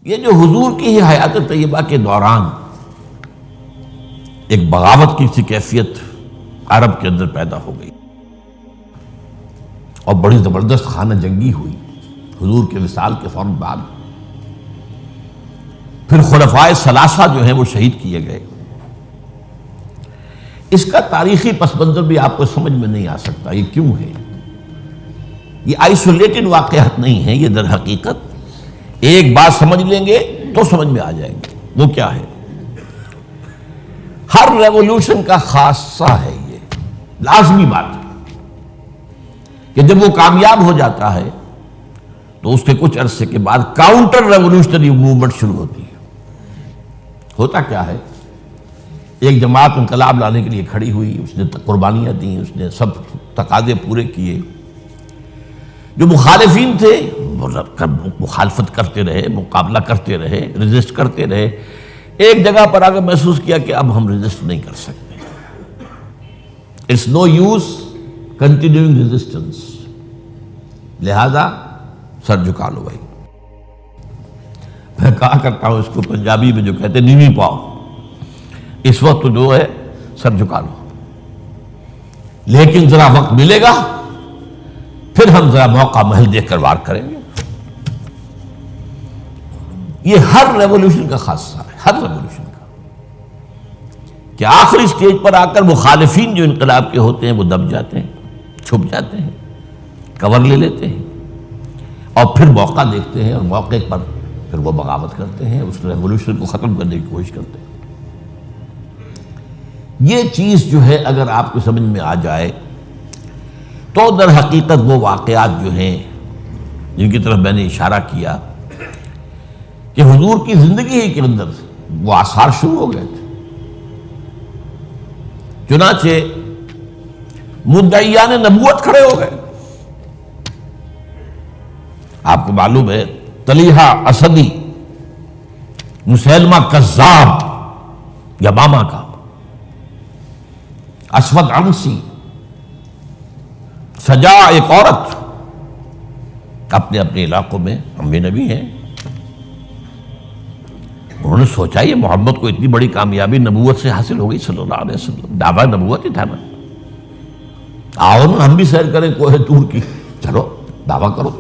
یہ جو حضور کی ہی حیات طیبہ کے دوران ایک بغاوت کی سی کیفیت عرب کے اندر پیدا ہو گئی اور بڑی زبردست خانہ جنگی ہوئی حضور کے وصال کے فوراً بعد. پھر خلفائے ثلاثہ جو ہیں وہ شہید کیے گئے. اس کا تاریخی پس منظر بھی آپ کو سمجھ میں نہیں آ سکتا یہ کیوں ہے. یہ آئسولیٹڈ واقعات نہیں ہیں، یہ در حقیقت ایک بات سمجھ لیں گے تو سمجھ میں آ جائیں گے. وہ کیا ہے؟ ہر ریولوشن کا خاصہ ہے، یہ لازمی بات ہے کہ جب وہ کامیاب ہو جاتا ہے تو اس کے کچھ عرصے کے بعد کاؤنٹر ریولوشنری موومنٹ شروع ہوتی ہے. ہوتا کیا ہے؟ ایک جماعت انقلاب لانے کے لیے کھڑی ہوئی، اس نے قربانیاں دیں، اس نے سب تقاضے پورے کیے. جو مخالفین تھے وہ مخالفت کرتے رہے، مقابلہ کرتے رہے، ریزسٹ کرتے رہے. ایک جگہ پر آ کر محسوس کیا کہ اب ہم ریزسٹ نہیں کر سکتے. It's no use continuing resistance, لہذا سر جھکا لو بھائی. میں کہا کرتا ہوں اس کو پنجابی میں جو کہتے ہیں نیوی پاؤ، اس وقت تو جو ہے سر جھکا لو، لیکن ذرا وقت ملے گا پھر ہم ذرا موقع محل دیکھ کر وار کریں گے. یہ ہر ریولوشن کا خاصہ ہے، ہر ریولوشن کا، کہ آخری سٹیج پر آ کر مخالفین جو انقلاب کے ہوتے ہیں وہ دب جاتے ہیں، چھپ جاتے ہیں، کور لے لیتے ہیں، اور پھر موقع دیکھتے ہیں اور موقع پر پھر وہ بغاوت کرتے ہیں، اس ریولوشن کو ختم کرنے کی کوشش کرتے ہیں. یہ چیز جو ہے اگر آپ کو سمجھ میں آ جائے تو در حقیقت وہ واقعات جو ہیں جن کی طرف میں نے اشارہ کیا کہ حضور کی زندگی ہی کے اندر وہ آثار شروع ہو گئے تھے. چنانچہ مدعیان نبوت کھڑے ہو گئے. آپ کو معلوم ہے طلیحہ اسدی، مسیلمہ کذاب یمامہ کا، اسود عنسی، سجا ایک عورت، اپنے اپنے علاقوں میں ہم بھی نبی ہیں. انہوں نے سوچا یہ محمد کو اتنی بڑی کامیابی نبوت سے حاصل ہو گئی صلی اللہ علیہ وسلم، دعویٰ نبوت ہی تھا نا. آؤ نا ہم بھی سیر کریں کوہ طور کی، چلو دعویٰ کرو.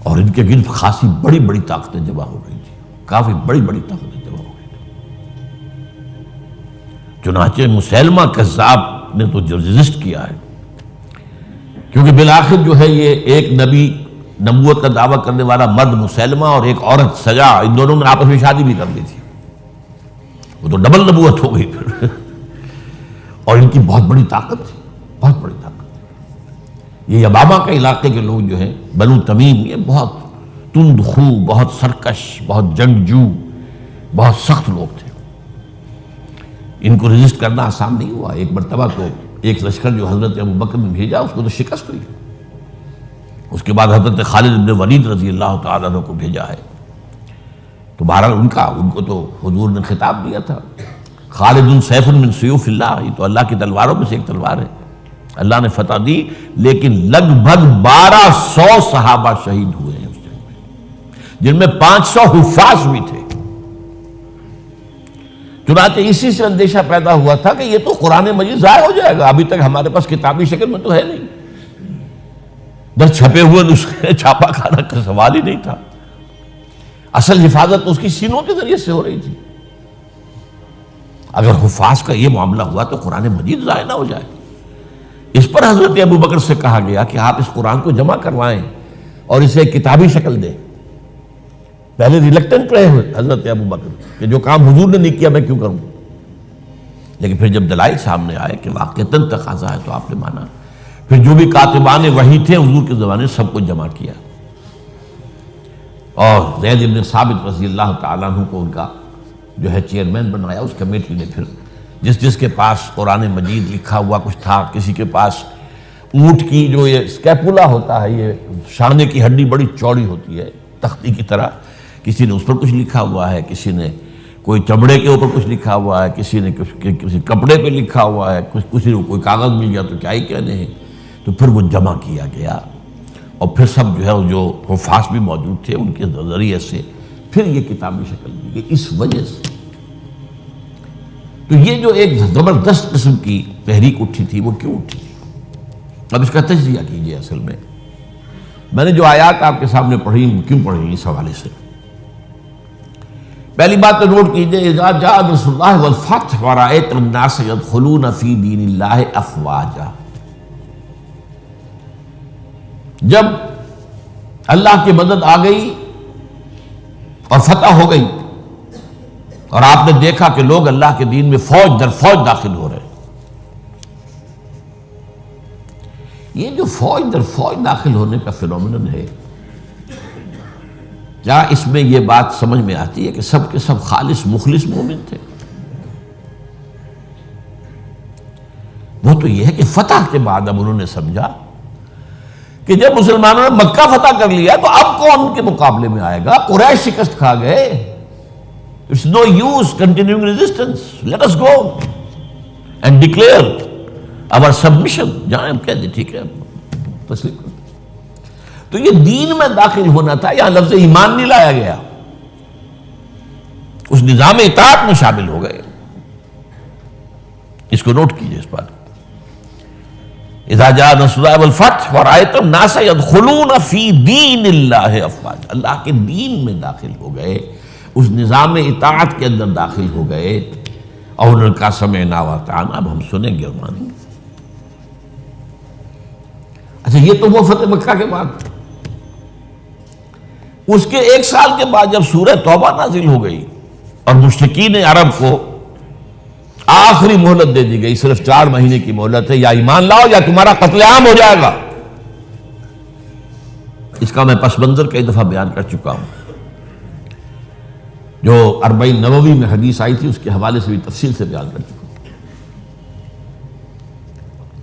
اور ان کے گرد خاصی بڑی بڑی طاقتیں جمع ہو گئی تھی، کافی بڑی بڑی طاقتیں جمع ہو گئی تھی. چنانچہ مسیلمہ کذاب نے تو جو ریزسٹ کیا ہے، کیونکہ بالآخر جو ہے یہ ایک نبی نبوت کا دعویٰ کرنے والا مرد مسیلمہ اور ایک عورت سجا، ان دونوں نے آپس میں شادی بھی کر لی تھی. وہ تو ڈبل نبوت ہو گئی پھر. اور ان کی بہت بڑی طاقت تھی، بہت بڑی طاقت. یہ یمامہ کے علاقے کے لوگ جو ہیں بنو تمیم، یہ بہت تند خو، بہت سرکش، بہت جنگجو، بہت سخت لوگ تھے. ان کو ریزسٹ کرنا آسان نہیں ہوا. ایک مرتبہ تو ایک لشکر جو حضرت ابوبکر نے بھیجا اس کو تو شکست ہوئی. اس کے بعد حضرت خالد بن ولید رضی اللہ تعالیٰ عنہ کو بھیجا ہے. تو بہرحال ان کو تو حضور نے خطاب دیا تھا، خالد سیف من سیوف اللہ، یہ تو اللہ کی تلواروں میں سے ایک تلوار ہے. اللہ نے فتح دی، لیکن لگ بھگ 1200 صحابہ شہید ہوئے ہیں اس جنگ میں، جن میں 500 حفاظ بھی تھے. چنانچہ اسی سے اندیشہ پیدا ہوا تھا کہ یہ تو قرآن مجید ضائع ہو جائے گا، ابھی تک ہمارے پاس کتابی شکل میں تو ہے نہیں. در چھپے ہوئے نسخے چھاپا کھانا کا سوال ہی نہیں تھا. اصل حفاظت اس کی سینوں کے ذریعے سے ہو رہی تھی. اگر حفاظ کا یہ معاملہ ہوا تو قرآن مجید ضائع نہ ہو جائے. اس پر حضرت ابوبکر سے کہا گیا کہ آپ اس قرآن کو جمع کروائیں اور اسے کتابی شکل دیں. پہلے ریلکٹنٹ رہے حضرت ابوبکر کہ جو کام حضور نے نہیں کیا میں کیوں کروں، لیکن پھر جب دلائل سامنے آئے کہ واقعتاً تقاضا ہے تو آپ نے مانا. پھر جو بھی کاتبان وحی تھے حضور کے زمانے سب کو جمع کیا، اور زید بن ثابت رضی اللہ تعالیٰ عنہ کو ان کا جو ہے چیئرمین بنایا. اس کمیٹی نے پھر جس کے پاس قرآن مجید لکھا ہوا کچھ تھا، کسی کے پاس اونٹ کی جو یہ اسکیپولا ہوتا ہے، یہ شانے کی ہڈی بڑی چوڑی ہوتی ہے تختی کی طرح، کسی نے اس پر کچھ لکھا ہوا ہے، کسی نے کوئی چمڑے کے اوپر کچھ لکھا ہوا ہے، کسی نے کسی کپڑے پہ لکھا ہوا ہے، کسی کو کوئی کاغذ مل گیا تو کیا ہی کہنے ہیں. تو پھر وہ جمع کیا گیا اور پھر سب جو ہے جو حفاظ بھی موجود تھے ان کے ذریعے سے پھر یہ کتابی شکل دی گئی. اس وجہ سے تو یہ جو ایک زبردست قسم کی تحریک اٹھی تھی وہ کیوں اٹھی تھی؟ اب اس کا تجزیہ کیجیے. اصل میں نے جو آیات آپ کے سامنے پڑھی کیوں پڑھی اس حوالے سے. پہلی بات تو نوٹ کیجیے، اذا جاء نصر اللہ والفتح ورأیت الناس يدخلون فی دین اللہ افواجا. جب اللہ کی مدد آ گئی اور فتح ہو گئی اور آپ نے دیکھا کہ لوگ اللہ کے دین میں فوج در فوج داخل ہو رہے ہیں. یہ جو فوج در فوج داخل ہونے کا فینومینن ہے، کیا اس میں یہ بات سمجھ میں آتی ہے کہ سب کے سب خالص مخلص مومن تھے؟ وہ تو یہ ہے کہ فتح کے بعد اب انہوں نے سمجھا کہ جب مسلمانوں نے مکہ فتح کر لیا تو اب کون ان کے مقابلے میں آئے گا؟ قریش شکست کھا گئے. It's no use continuing resistance. Let us go and declare our submission. جہاں ہم کہہ دیں ٹھیک ہے تسلیم کر. تو یہ دین میں داخل ہونا تھا، یہاں لفظ ایمان نہیں لایا گیا، اس نظام اطاعت میں شامل ہو گئے. اس کو نوٹ کیجئے اس بات. اذا جاء نصر اللہ والفتح ورأیت الناس يدخلون فی دین اللہ افواجا. اللہ کے دین میں داخل ہو گئے، اس نظام اطاعت کے اندر داخل ہو گئے اور انہوں نے کہا سمعنا واطعنا، اب ہم سنیں گے اور مانیں گے. اچھا یہ تو وہ فتح مکہ کے بعد. اس کے 1 سال کے بعد جب سورہ توبہ نازل ہو گئی اور مشرکین عرب کو آخری مہلت دے دی گئی، صرف 4 مہینے کی مہلت ہے، یا ایمان لاؤ یا تمہارا قتل عام ہو جائے گا. اس کا میں پس منظر کئی دفعہ بیان کر چکا ہوں. جو 40 نووی میں حدیث آئی تھی اس کے حوالے سے بھی تفصیل سے بیان کر چکا ہوں.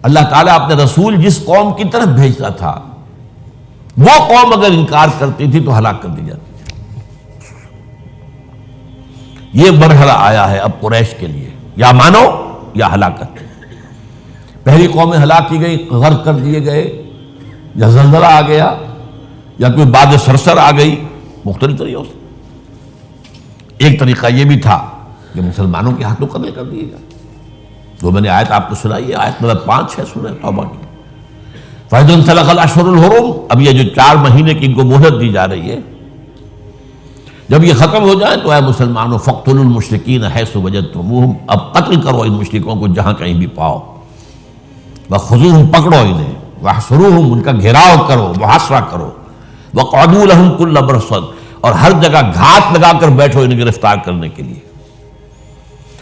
اللہ تعالیٰ اپنے رسول جس قوم کی طرف بھیجتا تھا وہ قوم اگر انکار کرتی تھی تو ہلاک کر دی جاتی. یہ مرحلہ آیا ہے اب قریش کے لیے، یا مانو یا ہلاکت. پہلی قومیں ہلاک کی گئی، غرق کر دیے گئے، یا زلزلہ آ گیا، یا کوئی باد سرسر آ گئی، مختلف طریقوں سے. ایک طریقہ یہ بھی تھا کہ مسلمانوں کے ہاتھوں قتل کر دیے گا. جو میں نے آیت آپ کو سنائی ہے، آیت نمبر 5 سورہ توبہ کی. فَإِذَا انْسَلَخَ الْأَشْهُرُ الْحُرُمُ. اب یہ جو 4 مہینے کی ان کو مہلت دی جا رہی ہے، جب یہ ختم ہو جائے تو اے مسلمانوں فَاقْتُلُوا الْمُشْرِكِينَ حَيْثُ وَجَدْتُمُوهُمْ. اب قتل کرو ان مشرکوں کو جہاں کہیں بھی پاؤ. وَخُذُوهُمْ. پکڑو انہیں. وَاحْصُرُوهُمْ. ان کا گھیراؤ کرو، محاصرہ کرو. وَاقْعُدُوا لَهُمْ كُلَّ مَرْصَدٍ. اور ہر جگہ گھات لگا کر بیٹھو انہیں گرفتار کرنے کے لیے.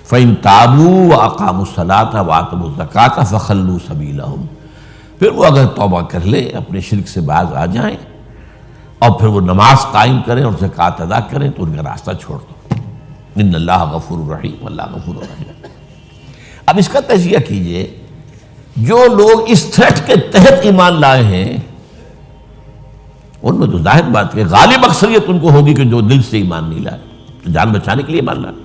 فَإِن تَابُوا وَأَقَامُوا الصَّلَاةَ وَآتَوُا الزَّكَاةَ فَخَلُّوا سَبِيلَهُمْ. پھر وہ اگر توبہ کر لے، اپنے شرک سے باز آ جائیں اور پھر وہ نماز قائم کریں اور زکوٰۃ ادا کریں تو ان کا راستہ چھوڑ دو. ان اللہ غفور رحیم. اللہ غفور رحیم. اب اس کا تجزیہ کیجئے. جو لوگ اس تھریٹ کے تحت ایمان لائے ہیں ان میں تو ظاہر بات ہے غالب اکثریت ان کو ہوگی کہ جو دل سے ایمان نہیں لائے، تو جان بچانے کے لیے ایمان لائے.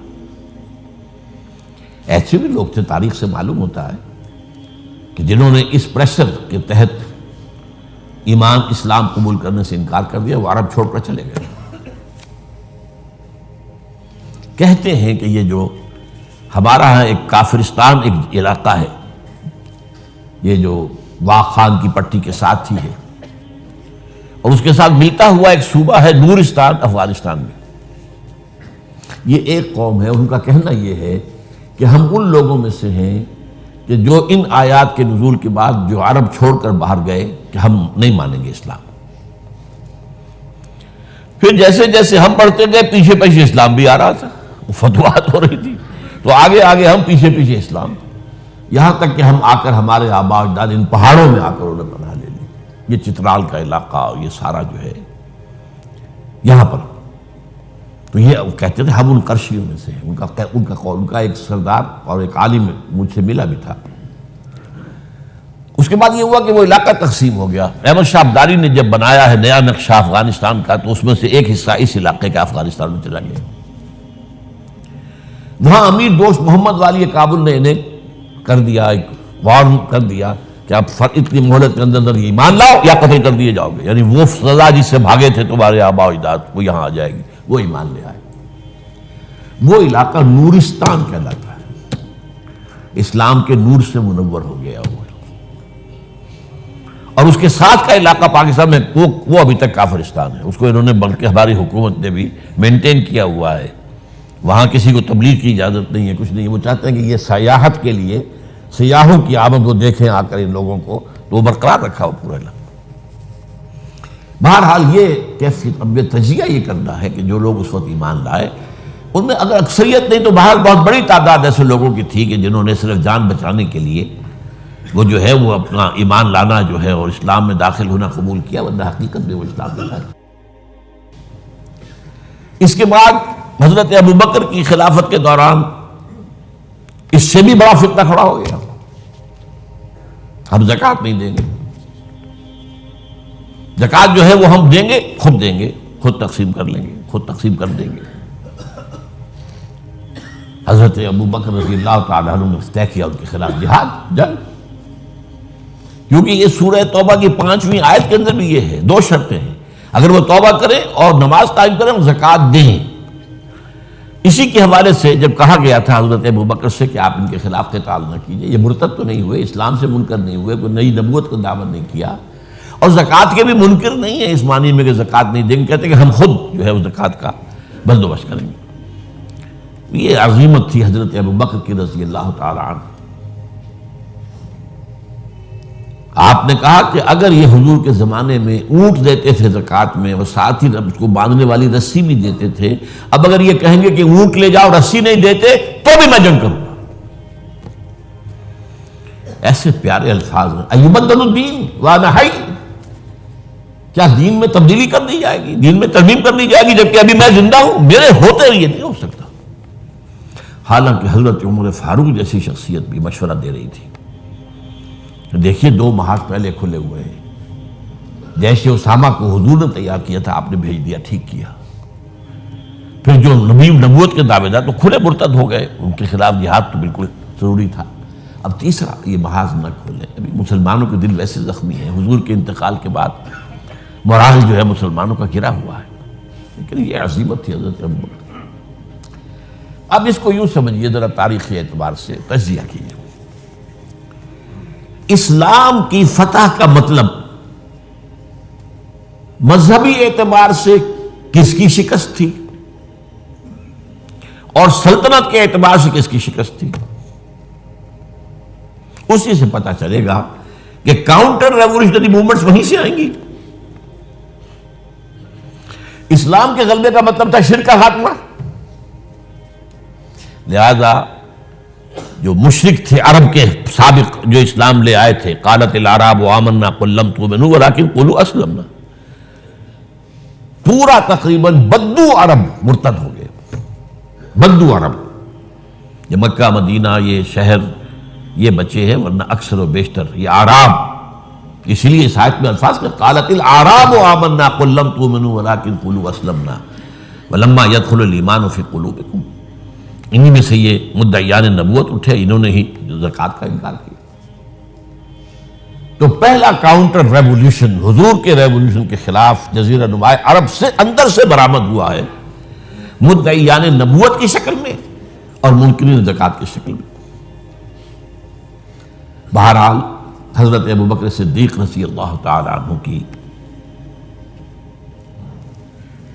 ایسے بھی لوگ تھے، تاریخ سے معلوم ہوتا ہے کہ جنہوں نے اس پریشر کے تحت ایمان اسلام قبول کرنے سے انکار کر دیا، وہ عرب چھوڑ کر چلے گئے. کہتے ہیں کہ یہ جو ہمارا ایک کافرستان ایک علاقہ ہے، یہ جو واق خان کی پٹی کے ساتھ ہی ہے، اور اس کے ساتھ ملتا ہوا ایک صوبہ ہے نورستان افغانستان میں. یہ ایک قوم ہے، ان کا کہنا یہ ہے کہ ہم ان لوگوں میں سے ہیں کہ جو ان آیات کے نزول کے بعد جو عرب چھوڑ کر باہر گئے کہ ہم نہیں مانیں گے اسلام. پھر جیسے جیسے ہم پڑھتے گئے پیچھے پیچھے اسلام بھی آ رہا تھا، فتوحات ہو رہی تھی، تو آگے آگے ہم پیچھے پیچھے اسلام، یہاں تک کہ ہم آ کر ہمارے آباء و اجداد ان پہاڑوں میں آ کر انہیں پناہ لے لی. یہ چترال کا علاقہ، یہ سارا جو ہے یہاں پر. تو یہ کہتے تھے ہم ان قرشیوں میں سے ہیں. ان کا ایک سردار اور ایک عالم مجھ سے ملا بھی تھا. اس کے بعد یہ ہوا کہ وہ علاقہ تقسیم ہو گیا. احمد شاہ ابداری نے جب بنایا ہے نیا نقشہ افغانستان کا تو اس میں سے ایک حصہ اس علاقے کا افغانستان میں چلا گیا. وہاں امیر دوست محمد والی کابل نے انہیں کر دیا، ایک وارن کر دیا کہ اب اتنی مہلت کے اندر ایمان لاؤ یا قتل کر دیے جاؤ گے. یعنی وہ سزا جس سے بھاگے تھے تمہارے آباء و اجداد وہ یہاں آ جائے گی. وہ ایمان لے آئے. وہ علاقہ نورستان کہلاتا ہے، اسلام کے نور سے منور ہو گیا وہ. اور اس کے ساتھ کا علاقہ پاکستان میں وہ ابھی تک کافرستان ہے. اس کو انہوں نے بلکہ ہماری حکومت نے بھی مینٹین کیا ہوا ہے. وہاں کسی کو تبلیغ کی اجازت نہیں ہے، کچھ نہیں ہے. وہ چاہتے ہیں کہ یہ سیاحت کے لیے سیاحوں کی آمد کو دیکھیں آ کر ان لوگوں کو، تو وہ برقرار رکھا ہو پورا علاقہ. بہرحال یہ کیفیت اب تجزیہ یہ کرنا ہے کہ جو لوگ اس وقت ایمان لائے ان میں اگر اکثریت نہیں تو باہر بہت بڑی تعداد ایسے لوگوں کی تھی کہ جنہوں نے صرف جان بچانے کے لیے وہ جو ہے وہ اپنا ایمان لانا جو ہے اور اسلام میں داخل ہونا قبول کیا، ورنہ حقیقت میں وہ اسلام میں داخل. اس کے بعد حضرت ابوبکر کی خلافت کے دوران اس سے بھی بڑا فتنہ کھڑا ہو گیا. ہم زکوٰۃ نہیں دیں گے، زکوٰۃ جو ہے وہ ہم دیں گے، خود تقسیم کر لیں گے، خود تقسیم کر دیں گے. حضرت ابوبکر رضی اللہ تعالیٰ عنہ نے طے کیا ان کے خلاف جہاد، جنگ. کیونکہ یہ سورہ توبہ کی 5ویں آیت کے اندر بھی یہ ہے، 2 شرطیں ہیں. اگر وہ توبہ کریں اور نماز قائم کریں اور زکوٰۃ دیں. اسی کے حوالے سے جب کہا گیا تھا حضرت ابوبکر سے کہ آپ ان کے خلاف قتال نہ کیجئے، یہ مرتد تو نہیں ہوئے، اسلام سے منکر نہیں ہوئے، کوئی نئی نبوت کو دعوت نہیں کیا، اور زکوٰۃ کے بھی منکر نہیں ہیں اس معنی میں کہ زکوٰۃ نہیں دیں گے. کہتے کہ ہم خود جو ہے اس زکوٰۃ کا بندوبست کریں گے. یہ عظیمت تھی حضرت ابوبکر کی رضی اللہ تعالی عنہ. آپ نے کہا کہ اگر یہ حضور کے زمانے میں اونٹ دیتے تھے زکوٰۃ میں اور ساتھ ہی اس کو باندھنے والی رسی بھی دیتے تھے، اب اگر یہ کہیں گے کہ اونٹ لے جاؤ رسی نہیں دیتے تو بھی میں جنگ کروں گا. ایسے پیارے الفاظ ہیں. ایبدل الدین وانا حی، کیا دین میں تبدیلی کر دی جائے گی، دین میں ترمیم کر دی جائے گی جبکہ ابھی میں زندہ ہوں؟ میرے ہوتے یہ نہیں ہو سکتا. حالانکہ حضرت عمر فاروق جیسی شخصیت بھی مشورہ دے رہی تھی. دیکھیے 2 محاذ پہلے کھلے ہوئے ہیں. جیش اسامہ کو حضور نے تیار کیا تھا، آپ نے بھیج دیا، ٹھیک کیا. پھر جو نبوت کے دعوے دار تو کھلے مرتد ہو گئے، ان کے خلاف جہاد تو بالکل ضروری تھا. اب تیسرا یہ محاذ نہ کھولے. ابھی مسلمانوں کے دل ویسے زخمی ہیں، حضور کے انتقال کے بعد مورال جو ہے مسلمانوں کا گرا ہوا ہے. لیکن یہ عظیمت تھی حضرت ابوبکر. اب اس کو یوں سمجھیے ذرا تاریخی اعتبار سے تجزیہ کیجیے. اسلام کی فتح کا مطلب مذہبی اعتبار سے کس کی شکست تھی اور سلطنت کے اعتبار سے کس کی شکست تھی، اسی سے پتہ چلے گا کہ کاؤنٹر ریولیوشنری موومنٹس وہیں سے آئیں گی. اسلام کے غلبے کا مطلب تھا شرک کا خاتمہ. لہذا جو مشرک تھے عرب کے سابق جو اسلام لے آئے تھے، قالت الاعراب آمنا قل لم تؤمنوا ولکن قولوا اسلمنا، پورا تقریباً بدو عرب مرتد ہو گئے. بدو عرب، یہ مکہ مدینہ یہ شہر یہ بچے ہیں، ورنہ اکثر و بیشتر یہ اعراب. اسی لیے اس آیت میں الفاظ کہ قالت الاعراب آمنا قل لم تؤمنوا ولکن قولوا اسلمنا ولما يدخل الايمان في قلوبكم. انہی میں سے یہ مدعیان نبوت اٹھے، انہوں نے ہی زکوٰۃ کا انکار کیا. تو پہلا کاؤنٹر ریولیوشن حضور کے ریولیوشن کے خلاف جزیرہ نما عرب سے اندر سے برآمد ہوا ہے، مدعیان نبوت کی شکل میں اور منکرین زکوٰۃ کی شکل میں. بہرحال حضرت ابوبکر صدیق رضی اللہ تعالی عنہ کی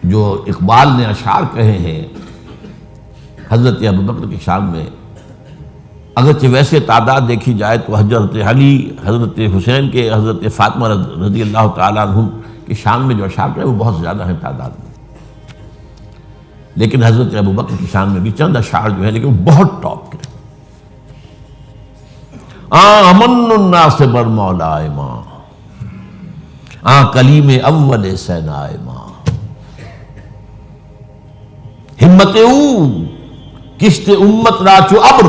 جو اقبال نے اشعار کہے ہیں حضرت ابوبکر کی شان میں، اگرچہ ویسے تعداد دیکھی جائے تو حضرت علی، حضرت حسین کے، حضرت فاطمہ رضی اللہ تعالیٰ عنہ کی شان میں جو اشعار ہیں وہ بہت زیادہ ہیں تعداد میں. لیکن حضرت ابوبکر کی شان میں بھی چند اشعار جو ہیں لیکن وہ بہت ٹاپ کے. امن الناس بر مولائے ماں، کلیم اول سینائے ماں، ہمت او کشت امت راچو ابر،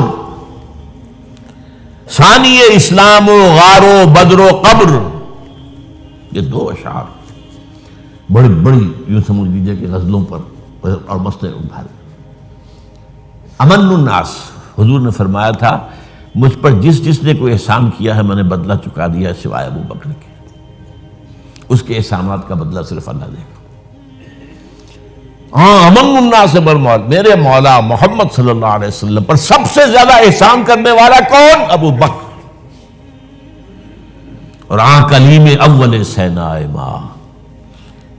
ثانی اسلام و غار و بدر و قبر. یہ 2 اشعار بڑی بڑی یوں سمجھ لیجیے کہ غزلوں پر اور مسئلے ابھارے. امن الناس، حضور نے فرمایا تھا مجھ پر جس نے کوئی احسان کیا ہے میں نے بدلہ چکا دیا ہے سوائے ابو بکر کے. اس کے احسانات کا بدلہ صرف اللہ دے گا. ہاں امن الناس بالموت، میرے مولا محمد صلی اللہ علیہ وسلم پر سب سے زیادہ احسان کرنے والا کون؟ ابو بکر. اور کلیم اول سینا ماں،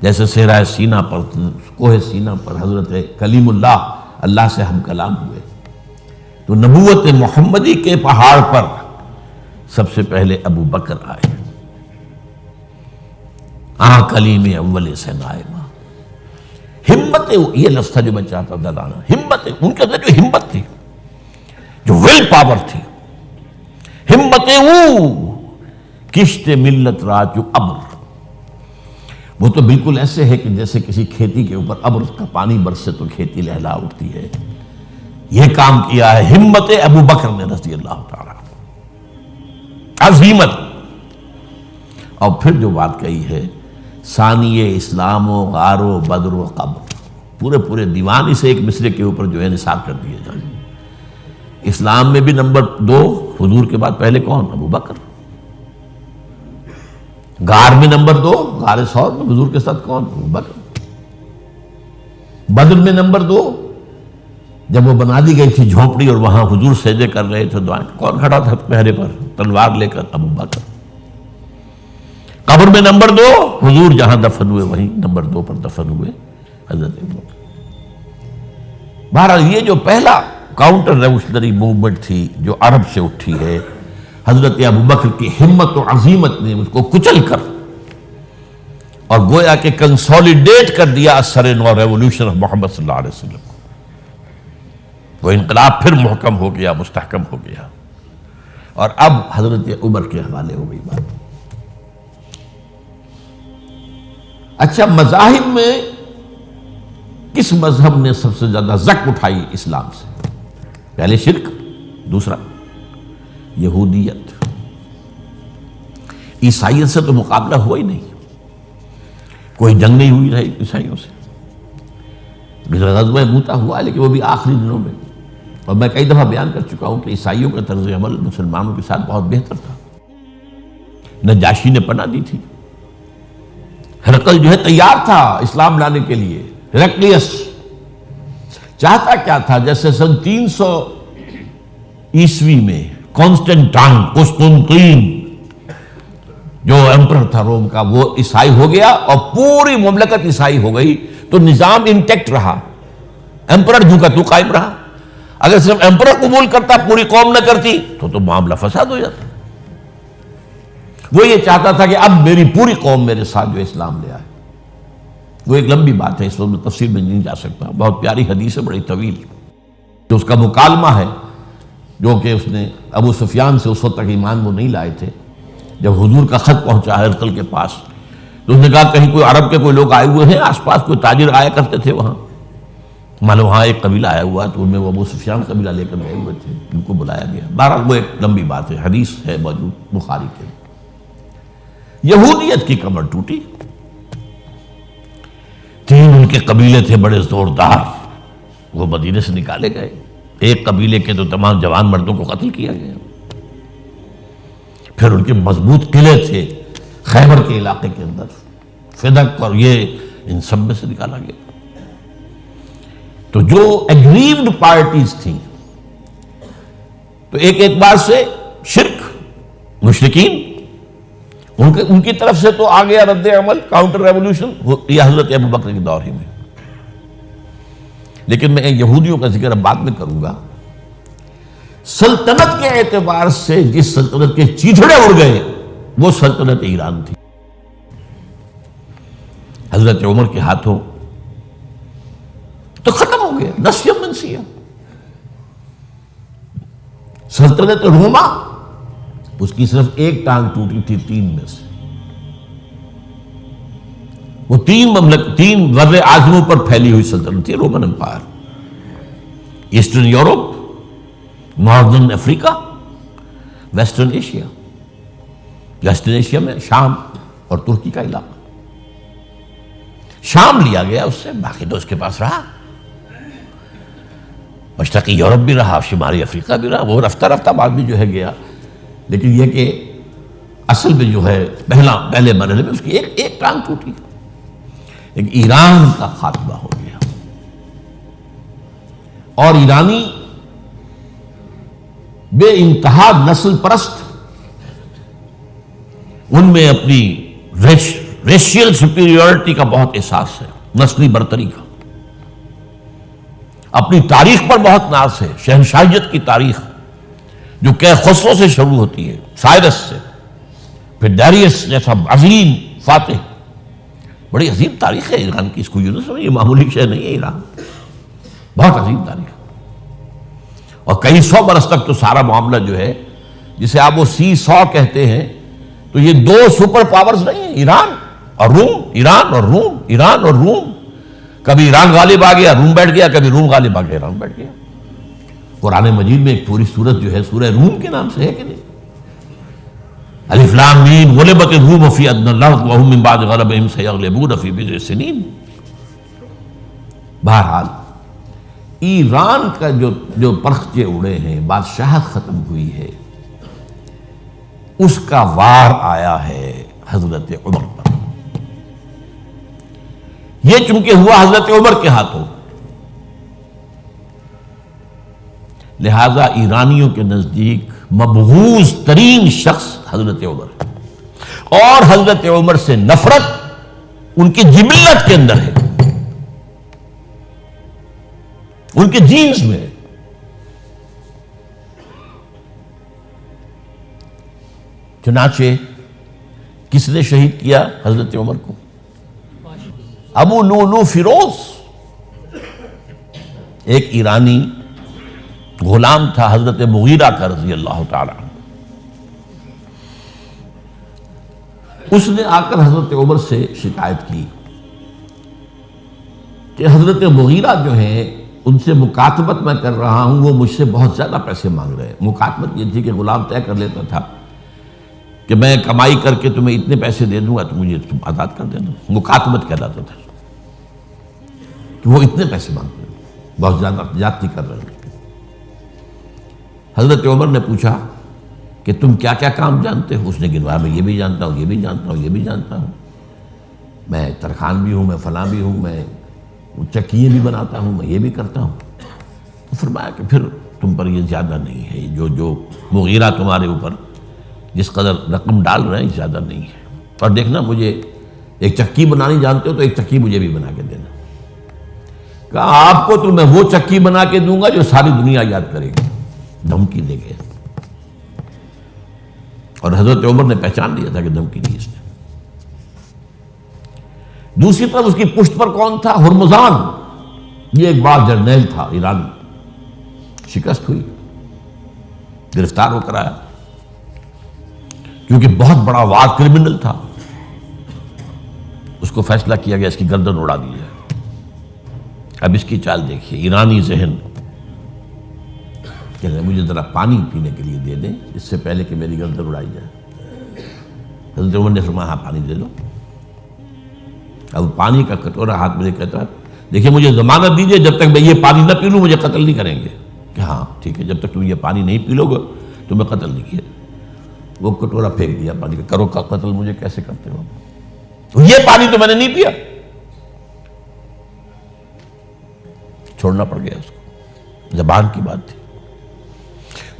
جیسے صحرائے سینا پر، کوہ سینا پر حضرت کلیم اللہ سے ہم کلام ہوئے، تو نبوت محمدی کے پہاڑ پر سب سے پہلے ابو بکر آئے. کلیم اول سینا ماں. ہمت، یہ لفظ تھا جو میں چاہتا تھا لانا. ہمت، ان کے اندر جو ہمت تھی، جو ول پاور تھی، ہمت کشت ملت را جو ابر، وہ تو بالکل ایسے ہے کہ جیسے کسی کھیتی کے اوپر ابر کا پانی برسے تو کھیتی لہلا اٹھتی ہے. یہ کام کیا ہے ہمت ابو بکر نے رضی اللہ تعالی، عظیمت. اور پھر جو بات کہی ہے ثانی اسلام و غار و بدر و قبر، پورے دیوان اسے ایک مصرے کے اوپر جو ہے نثار کر دیے جائیں. اسلام میں بھی نمبر 2 حضور کے بعد پہلے کون؟ ابو بکر. غار میں نمبر 2، غار ثور میں حضور کے ساتھ کون؟ ابو بکر. بدر میں نمبر 2، جب وہ بنا دی گئی تھی جھونپڑی اور وہاں حضور سجدے کر رہے تھے دعائیں، کون کھڑا تھا پہرے پر تلوار لے کر؟ ابو بکر. قبر میں نمبر 2، حضور جہاں دفن ہوئے وہیں نمبر 2 پر دفن ہوئے حضرت ابو بکر. بہرحال یہ جو پہلا کاؤنٹر ریولیوشنری موومنٹ تھی جو عرب سے اٹھی ہے، حضرت ابو بکر کی ہمت و عظیمت نے اس کو کچل کر اور گویا کہ کنسولیڈیٹ کر دیا اثر نو ریولیوشن آف محمد صلی اللہ علیہ وسلم کو. وہ انقلاب پھر محکم ہو گیا، مستحکم ہو گیا. اور اب حضرت عمر کے حوالے ہو گئی بات. اچھا، مذاہب میں کس مذہب نے سب سے زیادہ زک اٹھائی اسلام سے؟ پہلے شرک، دوسرا یہودیت. عیسائیت سے تو مقابلہ ہوا ہی نہیں، کوئی جنگ نہیں ہوئی رہی عیسائیوں سے. غزوہ موتا ہوا لیکن وہ بھی آخری دنوں میں. اور میں کئی دفعہ بیان کر چکا ہوں کہ عیسائیوں کا طرز عمل مسلمانوں کے ساتھ بہت بہتر تھا. نجاشی نے پناہ دی تھی، ہرقل جو ہے تیار تھا اسلام لانے کے لیے. ہرقلیس چاہتا کیا تھا؟ جیسے سن 300 عیسوی میں قسطنطین جو ایمپرر تھا روم کا، وہ عیسائی ہو گیا اور پوری مملکت عیسائی ہو گئی، تو نظام انٹیکٹ رہا، ایمپرر جو کا تو قائم رہا. اگر صرف ایمپرر قبول کرتا پوری قوم نہ کرتی تو معاملہ فساد ہو جاتا. وہ یہ چاہتا تھا کہ اب میری پوری قوم میرے ساتھ جو اسلام لے آئے. وہ ایک لمبی بات ہے، اس وقت میں تفصیل میں نہیں جا سکتا. بہت پیاری حدیث ہے، بڑی طویل، جو اس کا مکالمہ ہے جو کہ اس نے ابو سفیان سے اس وقت تک ایمان وہ نہیں لائے تھے. جب حضور کا خط پہنچا ہرقل کے پاس تو اس نے کہا کہیں کوئی عرب کے کوئی لوگ آئے ہوئے ہیں آس پاس، کوئی تاجر آیا کرتے تھے وہاں. معلوم وہاں ایک قبیلہ آیا ہوا تو ان میں وہ ابو سفیان قبیلہ لے کر گئے ہوئے تھے، ان کو بلایا گیا. بہرحال وہ ایک لمبی بات ہے، حدیث ہے موجود بخاری کے. یہودیت کی کمر ٹوٹی. 3 ان کے قبیلے تھے بڑے زوردار، وہ مدینے سے نکالے گئے. ایک قبیلے کے تو تمام جوان مردوں کو قتل کیا گیا. پھر ان کے مضبوط قلعے تھے خیبر کے علاقے کے اندر، فدق اور یہ، ان سب میں سے نکالا گیا. تو جو ایگریوڈ پارٹیز تھیں تو ایک اعتبار سے شرک، مشرکین، ان کی طرف سے تو آ گیا رد عمل، کاؤنٹر ریولوشن، یہ حضرت ابو بکر کے دور ہی میں. لیکن میں یہودیوں کا ذکر اب بعد میں کروں گا. سلطنت کے اعتبار سے جس سلطنت کے چیتھڑے اڑ گئے وہ سلطنت ایران تھی. حضرت عمر کے ہاتھوں تو ختم ہو گیا، نسیہ منسیہ. سلطنت روما، اس کی صرف ایک ٹانگ ٹوٹی تھی 3 میں سے. وہ 3 بر اعظموں پر پھیلی ہوئی سلطنت تھی Roman empire. Eastern Europe, northern Africa, western Asia. Western Asia میں شام اور ترکی کا علاقہ. شام لیا گیا اس سے، باقی تو اس کے پاس رہا. مشرقی یورپ بھی رہا، شمالی افریقہ بھی رہا، وہ رفتہ رفتہ بعد میں جو ہے گیا، لیکن یہ کہ اصل میں جو ہے پہلے مرحلے میں اس کی ایک ٹانگ ٹوٹی، لیکن ایران کا خاتمہ ہو گیا۔ اور ایرانی بے انتہا نسل پرست، ان میں اپنی ریشیل سپیریورٹی کا بہت احساس ہے، نسلی برتری کا، اپنی تاریخ پر بہت ناز ہے، شہنشاہیت کی تاریخ جو کہ خسرو سے شروع ہوتی ہے، سائرس سے، پھر ڈیریس جیسا عظیم فاتح، بڑی عظیم تاریخ ہے ایران کی، اس کو یوں نہ سمجھیں، یہ معمولی شے نہیں ہے ایران، بہت عظیم تاریخ، اور کئی سو برس تک تو سارا معاملہ جو ہے، جسے آپ وہ سی100 کہتے ہیں، تو یہ دو سپر پاورز نہیں ہیں، ایران اور روم، ایران اور روم، ایران اور روم، کبھی ایران غالب آ گیا روم بیٹھ گیا، کبھی روم غالب آ گیا ایران بیٹھ گیا۔ قرآن مجید میں ایک پوری سورت جو ہے سورہ روم کے نام سے ہے کہ نہیں؟ الف لام میم غلبت الروم فی ادنی الارض وهم من بعد غلبهم سیغلبون فی بضع سنین۔ بہرحال ایران کا جو پرخچے اڑے ہیں، بادشاہت ختم ہوئی ہے، اس کا وار آیا ہے حضرت عمر پر۔ یہ چونکہ ہوا حضرت عمر کے ہاتھوں، لہذا ایرانیوں کے نزدیک مبغوض ترین شخص حضرت عمر، اور حضرت عمر سے نفرت ان کی جبلت کے اندر ہے، ان کے جینز میں ہے۔ چنانچہ کس نے شہید کیا حضرت عمر کو؟ ابو لولو فیروز، ایک ایرانی غلام تھا حضرت مغیرہ کا رضی اللہ تعالی عنہ۔ اس نے آ کر حضرت عمر سے شکایت کی کہ حضرت مغیرہ جو ہیں ان سے مکاتبت میں کر رہا ہوں، وہ مجھ سے بہت زیادہ پیسے مانگ رہے ہیں۔ مکاتبت یہ تھی کہ غلام طے کر لیتا تھا کہ میں کمائی کر کے تمہیں اتنے پیسے دے دوں گا تو مجھے تم آزاد کر دینا، مکاتبت کہلاتا تھا کہ وہ اتنے پیسے مانگتے ہیں، بہت زیادہ زیادتی کر رہے ہیں۔ حضرت عمر نے پوچھا کہ تم کیا کیا کام جانتے ہو؟ اس نے گنوایا، میں یہ بھی جانتا ہوں، یہ بھی جانتا ہوں، یہ بھی جانتا ہوں، میں ترخان بھی ہوں، میں فلاں بھی ہوں، میں چکیے بھی بناتا ہوں، میں یہ بھی کرتا ہوں۔ تو فرمایا کہ پھر تم پر یہ زیادہ نہیں ہے، جو مغیرہ تمہارے اوپر جس قدر رقم ڈال رہے ہیں زیادہ نہیں ہے، اور دیکھنا مجھے ایک چکی بنانی جانتے ہو تو ایک چکی مجھے بھی بنا کے دینا۔ کہا آپ کو تو میں وہ چکی بنا کے دوں گا جو ساری دنیا یاد کرے گی، دھمکی دے گئے۔ اور حضرت عمر نے پہچان لیا تھا کہ دھمکی دی اس نے۔ دوسری طرف اس کی پشت پر کون تھا؟ ہرمزان، یہ ایک بار جرنیل تھا ایرانی، شکست ہوئی، گرفتار ہو کر آیا، کیونکہ بہت بڑا وار کرمنل تھا، اس کو فیصلہ کیا گیا اس کی گردن اڑا دی جائے۔ اب اس کی چال دیکھیے، ایرانی ذہن کہ مجھے ذرا پانی پینے کے لیے دے دیں اس سے پہلے کہ میری گردن اڑائی جائے۔ حضرت عمر نے فرمایا ہاں پانی دے دو۔ اب پانی کا کٹورا ہاتھ میں کہتا ہے دیکھیے مجھے ضمانت دیجیے جب تک میں یہ پانی نہ پی لوں مجھے قتل نہیں کریں گے۔ کہ ہاں ٹھیک ہے، جب تک تم یہ پانی نہیں پی لو گے تو میں قتل نہیں کیا۔ وہ کٹورا پھینک دیا پانی کا، کرو کا قتل مجھے کیسے کرتے ہو؟ تو یہ پانی تو میں نے نہیں پیا، چھوڑنا پڑ گیا اس کو، زبان کی بات تھی۔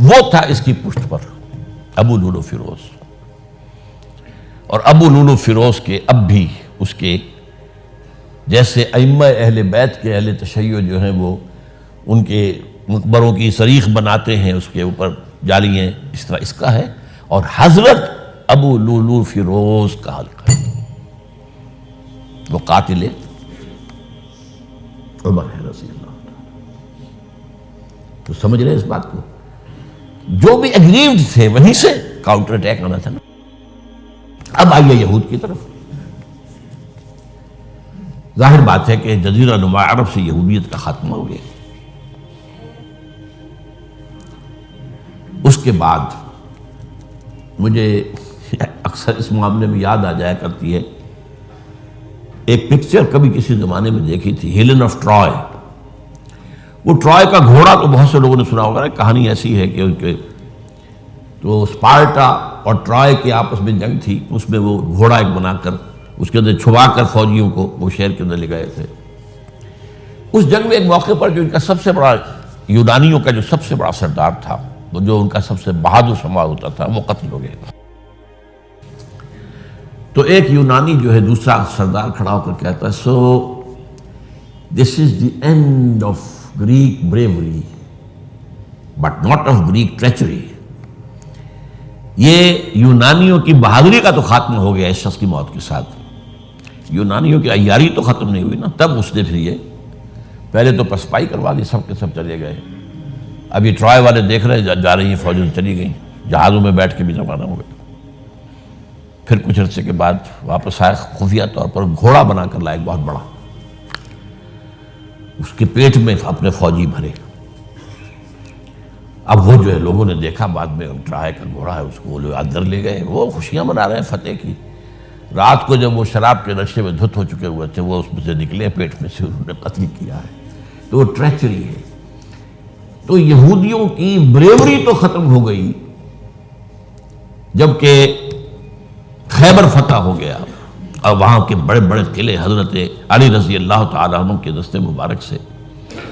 وہ تھا اس کی پشت پر ابو لولو فیروز، اور ابو لولو فیروز کے اب بھی اس کے جیسے ائمہ اہل بیت کے اہل تشیع جو ہیں وہ ان کے مقبروں کی صریخ بناتے ہیں، اس کے اوپر جالیاں، اس طرح اس کا ہے، اور حضرت ابو لولو فیروز کا حلقہ ہے، وہ قاتل عمر ہے رضی اللہ عنہ۔ تو سمجھ رہے اس بات کو؟ جو بھی اگریوڈ تھے وہیں سے کاؤنٹر اٹیک آنا تھا نا۔ اب آئیے یہود کی طرف۔ ظاہر بات ہے کہ جزیرہ نما عرب سے یہودیت کا خاتمہ ہو گیا۔ اس کے بعد مجھے اکثر اس معاملے میں یاد آ جایا کرتی ہے ایک پکچر کبھی کسی زمانے میں دیکھی تھی، ہیلن آف ٹرائے۔ وہ ٹرائے کا گھوڑا تو بہت سے لوگوں نے سنا ہوگا، کہانی ایسی ہے کہ تو اسپارٹا اور ٹرائے کے آپس میں جنگ تھی، اس میں وہ گھوڑا ایک بنا کر اس کے اندر چھپا کر فوجیوں کو وہ شہر کے اندر لے گئے تھے۔ اس جنگ میں ایک موقع پر جو ان کا سب سے بڑا، یونانیوں کا جو سب سے بڑا سردار تھا، وہ جو ان کا سب سے بہادر شمار ہوتا تھا، وہ قتل ہو گئے۔ تو ایک یونانی جو ہے دوسرا سردار کھڑا ہو کر کہتا ہے، so this is the end of Greek bravery but not of Greek treachery. یہ یونانیوں کی بہادری کا تو خاتمہ ہو گیا اس شخص کی موت کے ساتھ، یونانیوں کی عیاری تو ختم نہیں ہوئی نا۔ تب اس نے پھر یہ پہلے تو پسپائی کروا دی، سب کے سب چلے گئے۔ اب یہ ٹرائے والے دیکھ رہے جا رہی ہیں فوجیں چلی گئیں، جہازوں میں بیٹھ کے بھی روانہ ہو گئے۔ پھر کچھ عرصے کے بعد واپس آئے، خفیہ طور پر گھوڑا بنا کر لائے بہت بڑا، اس کے پیٹ میں اپنے فوجی بھرے۔ اب وہ جو ہے لوگوں نے دیکھا بعد میں ٹرائے کا گھوڑا ہے، اس کو وہ لوگ اندر لے گئے، وہ خوشیاں منا رہے ہیں فتح کی۔ رات کو جب وہ شراب کے نشے میں دھت ہو چکے ہوئے تھے، وہ اس میں سے نکلے، پیٹ میں سے انہوں نے قتل کیا ہے۔ تو وہ ٹریچری ہے۔ تو یہودیوں کی بریوری تو ختم ہو گئی جبکہ خیبر فتح ہو گیا اور وہاں کے بڑے بڑے قلعے حضرت علی رضی اللہ تعالیٰ عنہ کے دست مبارک سے،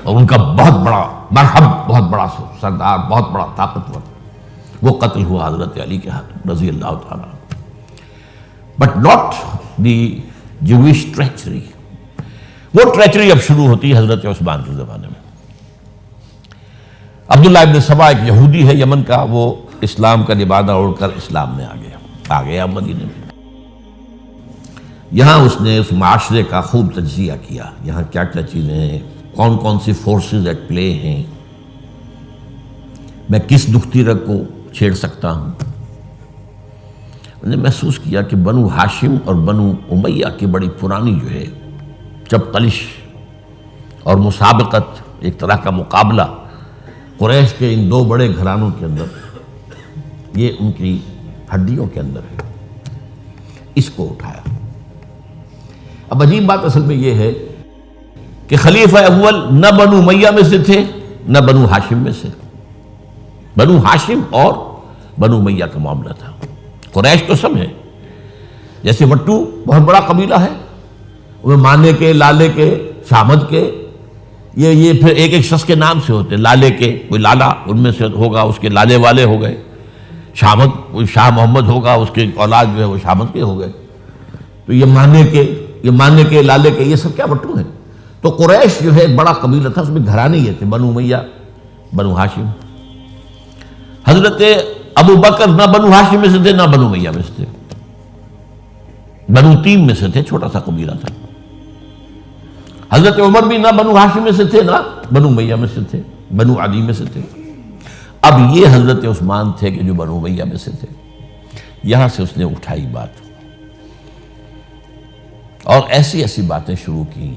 اور ان کا بہت بڑا مرحب، بہت بڑا سردار، بہت بڑا طاقتور، وہ قتل ہوا حضرت علی کے ہاتھ رضی اللہ تعالیٰ عنہ۔ But not the Jewish treachery. وہ ٹریچری اب شروع ہوتی ہے حضرت عثمان کے زمانے میں۔ عبداللہ ابن سبا ایک یہودی ہے یمن کا، وہ اسلام کا لبادہ اوڑھ کر اسلام میں آ گیا مدینے میں۔ یہاں اس نے اس معاشرے کا خوب تجزیہ کیا، یہاں کیا کیا چیزیں ہیں، کون کون سی فورسز ایٹ پلے ہیں، میں کس دکھتی رگ کو چھیڑ سکتا ہوں۔ میں نے محسوس کیا کہ بنو ہاشم اور بنو امیہ کی بڑی پرانی جو ہے چپقلش اور مسابقت، ایک طرح کا مقابلہ قریش کے ان دو بڑے گھرانوں کے اندر، یہ ان کی ہڈیوں کے اندر ہے، اس کو اٹھایا۔ اب عجیب بات اصل میں یہ ہے کہ خلیفہ اول نہ بنو امیہ میں سے تھے نہ بنو ہاشم میں سے، بنو ہاشم اور بنو امیہ کا معاملہ تھا۔ قریش تو سب ہے، جیسے وٹو بہت بڑا قبیلہ ہے، ان میں مانے کے، لالے کے، شامد کے، یہ پھر ایک ایک شخص کے نام سے ہوتے، لالے کے کوئی لالا ان میں سے ہوگا، اس کے لالے والے ہو گئے، شامد کوئی شاہ محمد ہوگا، اس کے اولاد جو ہے وہ شامد کے ہو گئے۔ تو یہ مانے کے لالے کے، یہ سب کیا وٹو ہیں۔ تو قریش جو ہے ایک بڑا قبیلہ تھا، اس میں گھرانے یہ تھے، بنو امیہ، بنو ہاشم۔ حضرت ابو بکر نہ بنو ہاشم میں سے تھے نہ بنو امیہ میں سے تھے، بنو تیم میں سے تھے، چھوٹا سا قبیلہ تھا۔ حضرت عمر بھی نہ بنو ہاشم میں سے تھے نہ بنو امیہ میں سے تھے، بنو عدی میں سے تھے۔ اب یہ حضرت عثمان تھے کہ جو بنو امیہ میں سے تھے۔ یہاں سے اس نے اٹھائی بات اور ایسی ایسی باتیں شروع کی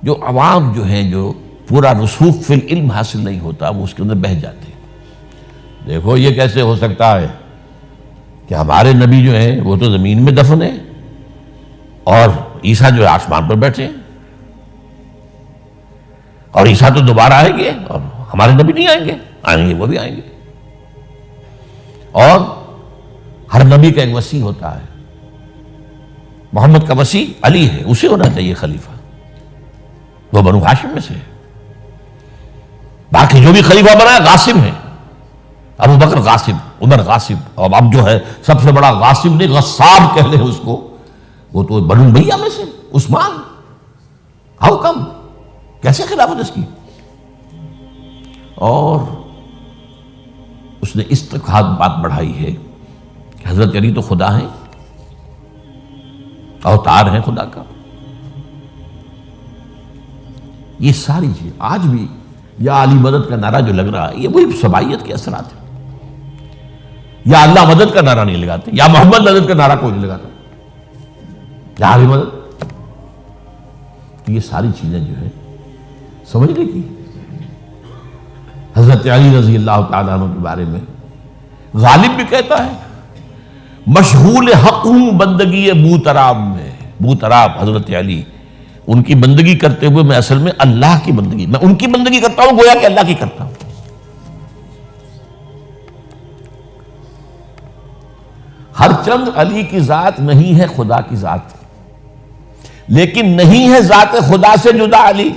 جو عوام جو ہیں، جو پورا رسوخ فی العلم حاصل نہیں ہوتا، وہ اس کے اندر بہہ جاتے ہیں۔ دیکھو یہ کیسے ہو سکتا ہے کہ ہمارے نبی جو ہیں وہ تو زمین میں دفن ہیں اور عیسیٰ جو ہے آسمان پر بیٹھے ہیں، اور عیسیٰ تو دوبارہ آئیں گے اور ہمارے نبی نہیں آئیں گے وہ بھی آئیں گے۔ اور ہر نبی کا ایک وصی ہوتا ہے، محمد کا وصی علی ہے، اسے ہونا چاہیے خلیفہ، وہ بنو ہاشم میں سے ہے۔ باقی جو بھی خلیفہ بنا ہے غاصب ہے، ابو بکر غاصب، عمر غاصب، اور اب جو ہے سب سے بڑا غاصب نہیں غصاب کہہ لیں اس کو، وہ تو بنو امیہ میں سے عثمان۔ ہاؤ کم، کیسے خلافت اس کی؟ اور اس نے اس تک بات بڑھائی ہے کہ حضرت علی تو خدا ہیں، اوتار ہیں خدا کا۔ یہ ساری چیز آج بھی یا علی مدد کا نعرہ جو لگ رہا ہے، یہ وہی سبائیت کے اثرات ہیں۔ یا اللہ مدد کا نعرہ نہیں لگاتے، یا محمد مدد کا نعرہ کوئی نہیں لگاتا، یا علی مدد۔ تو یہ ساری چیزیں جو ہے سمجھنے کی۔ حضرت علی رضی اللہ تعالیٰ عنہ کے بارے میں غالب بھی کہتا ہے، مشغول حق ہوں بندگی بوتراب میں۔ بوتراب حضرت علی ان کی بندگی کرتے ہوئے میں اصل میں اللہ کی بندگی، میں ان کی بندگی کرتا ہوں گویا کہ اللہ کی کرتا ہوں۔ ہر چند علی کی ذات نہیں ہے خدا کی ذات، لیکن نہیں ہے ذات خدا سے جدا علی۔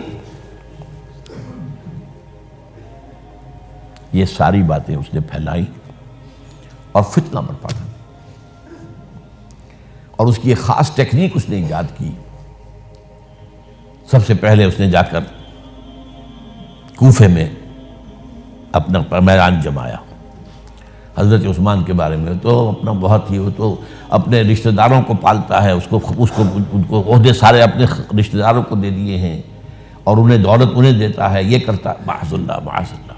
یہ ساری باتیں اس نے پھیلائی اور فتنہ برپا کیا، اور اس کی ایک خاص ٹیکنیک اس نے ایجاد کی۔ سب سے پہلے اس نے جا کر کوفے میں اپنا میدان جمایا۔ حضرت عثمان کے بارے میں تو اپنا بہت ہی، وہ تو اپنے رشتہ داروں کو پالتا ہے، ان کو عہدے سارے اپنے رشتہ داروں کو دے دیے ہیں، اور انہیں دولت انہیں دیتا ہے، یہ کرتا ہے، معاذ اللہ معاذ اللہ۔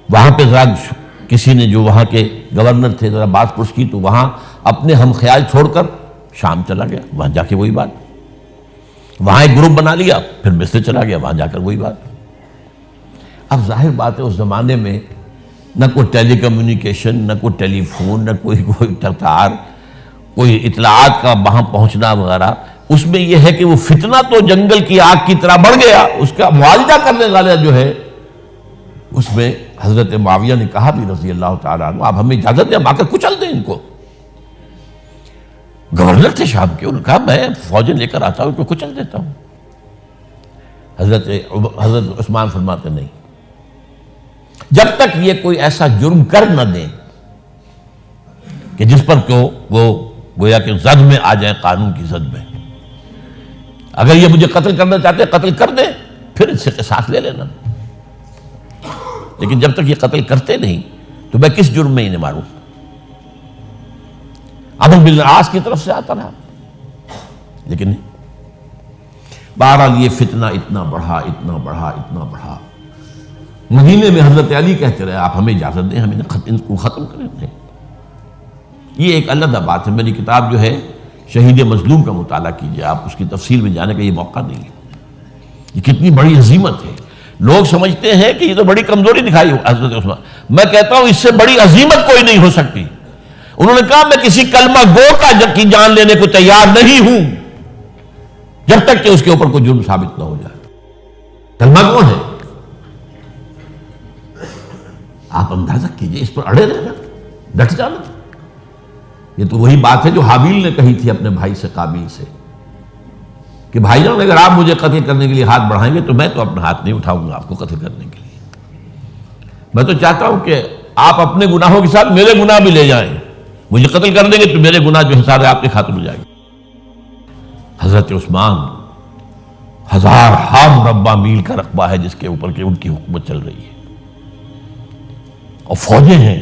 وہاں پہ ذرا کسی نے جو وہاں کے گورنر تھے ذرا بات پرس کی، تو وہاں اپنے ہم خیال چھوڑ کر شام چلا گیا، وہاں جا کے وہی بات، وہاں ایک گروپ بنا لیا، پھر مصر چلا گیا، وہاں جا کر وہی بات۔ اب ظاہر بات ہے اس زمانے میں نہ کوئی ٹیلی کمیونیکیشن، نہ کوئی ٹیلی فون، نہ کوئی تار، کوئی اطلاعات کا وہاں پہنچنا وغیرہ، اس میں یہ ہے کہ وہ فتنہ تو جنگل کی آگ کی طرح بڑھ گیا، اس کا معالجہ کرنے والا جو ہے اس میں حضرت معاویہ نے کہا بھی رضی اللہ تعالیٰ عنہ، آپ ہمیں اجازت دیں، ہم آ کر کچل دیں ان کو۔ گورنر تھے شام کے، انہوں نے کہا میں فوجیں لے کر آتا ہوں، ان کو کچل دیتا ہوں۔ حضرت عثمان فرماتے نہیں، جب تک یہ کوئی ایسا جرم کر نہ دیں کہ جس پر وہ گویا کہ زد میں آ جائیں، قانون کی زد میں۔ اگر یہ مجھے قتل کرنا چاہتے ہیں قتل کر دیں، پھر اس سے قصاص لے لینا، لیکن جب تک یہ قتل کرتے نہیں تو میں کس جرم میں انہیں ماروں؟ عمرو بن العاص کی طرف سے آتا رہا، لیکن نہیں۔ بہرحال یہ فتنہ اتنا بڑھا اتنا بڑھا اتنا بڑھا، مدینے میں حضرت علی کہتے رہے آپ ہمیں اجازت دیں، ہم ان کو ختم کریں۔ یہ ایک علیحدہ بات ہے، میری کتاب جو ہے شہید مظلوم کا مطالعہ کیجیے، آپ اس کی تفصیل میں جانے کا یہ موقع نہیں ہے۔ یہ کتنی بڑی عظیمت ہے، لوگ سمجھتے ہیں کہ یہ تو بڑی کمزوری دکھائی ہو حضرت عثمان، میں کہتا ہوں اس سے بڑی عظیمت کوئی نہیں ہو سکتی۔ انہوں نے کہا میں کسی کلمہ گو کی جان لینے کو تیار نہیں ہوں جب تک کہ اس کے اوپر کوئی جرم ثابت نہ ہو جائے۔ کلمہ گو ہے، آپ اندازہ کیجئے، اس پر اڑے رہنا، ڈٹ جانا۔ یہ تو وہی بات ہے جو حابیل نے کہی تھی اپنے بھائی سے قابیل سے کہ بھائی جان اگر آپ مجھے قتل کرنے کے لیے ہاتھ بڑھائیں گے تو میں تو اپنا ہاتھ نہیں اٹھاؤں گا آپ کو قتل کرنے کے لیے۔ میں تو چاہتا ہوں کہ آپ اپنے گناہوں کے ساتھ میرے گناہ بھی لے جائیں، مجھے قتل کر دیں گے تو میرے گناہ جو سارے آپ کے خاتم ہو جائیں گے۔ حضرت عثمان 1000 مربع میل کا رقبہ ہے جس کے اوپر کہ ان کی حکومت چل رہی ہے، اور فوجیں ہیں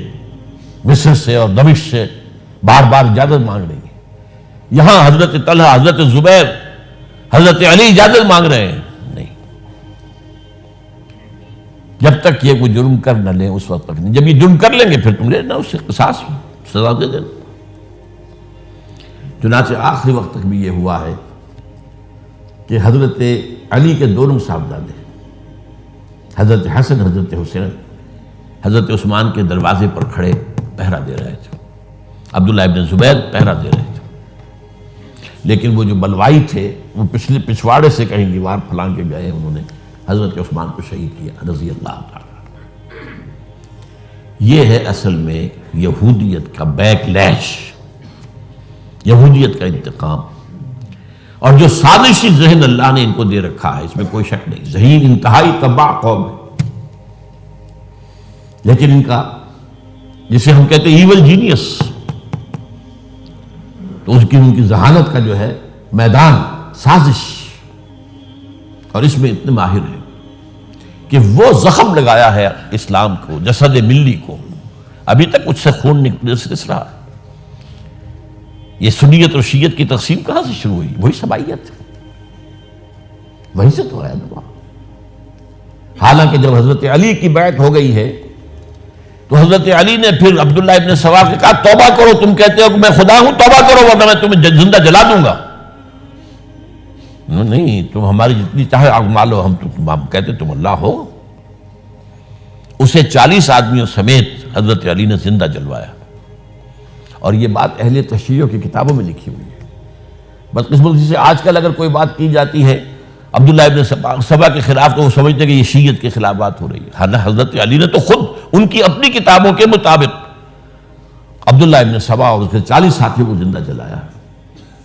مصر سے اور دمشق سے بار بار اجازت مانگ رہی ہیں۔ یہاں حضرت طلحہ، حضرت زبیر، حضرت علی اجازت مانگ رہے ہیں، نہیں، جب تک یہ کوئی جرم کر نہ لیں اس وقت تک نہیں۔ جب یہ جرم کر لیں گے پھر تم لینا اس سے قصاص، سزا دے دینا۔ چنانچہ آخری وقت تک بھی یہ ہوا ہے کہ حضرت علی کے دونوں صاحبزادے حضرت حسن، حضرت حسین، حضرت عثمان کے دروازے پر کھڑے پہرا دے رہے تھے، عبداللہ ابن زبیر پہرا دے رہے تھے، لیکن وہ جو بلوائی تھے وہ پچھواڑے سے کہیں دیوار پھلانگ کے گئے، انہوں نے حضرت عثمان کو شہید کیا رضی اللہ تعالیٰ۔ یہ ہے اصل میں یہودیت کا بیک لیش، یہودیت کا انتقام، اور جو سازشی ذہن اللہ نے ان کو دے رکھا ہے اس میں کوئی شک نہیں۔ ذہین انتہائی تباہ قوم ہے، لیکن ان کا جسے ہم کہتے ہیں ایول جینیس، تو ان کی ذہانت کا جو ہے میدان سازش، اور اس میں اتنے ماہر ہیں کہ وہ زخم لگایا ہے اسلام کو، جسد ملی کو، ابھی تک اس سے خون نکل رہا ہے۔ یہ سنیت اور شیعت کی تقسیم کہاں سے شروع ہوئی؟ وہی سبائیت، وہی سے تو ہے دعا۔ حالانکہ جب حضرت علی کی بیعت ہو گئی ہے تو حضرت علی نے پھر عبداللہ ابن سوار سے کہا توبہ کرو، تم کہتے ہو کہ میں خدا ہوں، توبہ کرو ورنہ میں تمہیں زندہ جلا دوں گا۔ نہیں، تم ہماری جتنی چاہے آگ مالو، ہم کہتے تم اللہ ہو۔ اسے 40 آدمیوں سمیت حضرت علی نے زندہ جلوایا، اور یہ بات اہل تشیع کی کتابوں میں لکھی ہوئی ہے۔ بدقسمتی سے آج کل اگر کوئی بات کی جاتی ہے عبداللہ ابن سبا کے خلاف تو وہ سمجھتے کہ یہ شیعت کے خلاف بات ہو رہی ہے. حضرت علی نے تو خود ان کی اپنی کتابوں کے مطابق عبداللہ ابن سبا اور اس کے 40 ساتھیوں کو زندہ جلایا.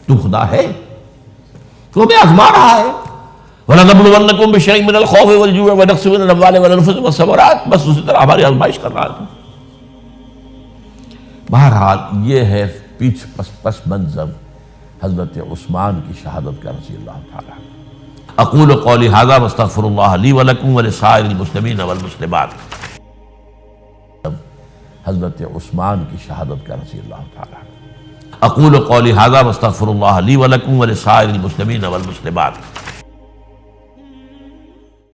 تو خدا ہے تو ہمیں آزما رہا ہے. وَلَنَبْلُوَنَّكُمْ بِشَيْءٍ مِّنَ الْخَوْفِ وَالْجُوعِ وَنَقْصٍ مِّنَ الْأَمْوَالِ وَالْأَنفُسِ وَالثَّمَرَاتِ. بس اسی طرح ہماری آزمائش کر رہا تھا. بہرحال یہ ہے پس منظر حضرت عثمان کی شہادت کا رضی اللہ تعالیٰ. اقول قولی ھذا واستغفر اللہ لی ولکم ولسائر المسلمین والمسلمات. حضرت عثمان کی شہادت کا رضی اللہ تعالیٰ. اقول قولی ھذا واستغفر اللہ لی ولکم ولسائر المسلمین والمسلمات.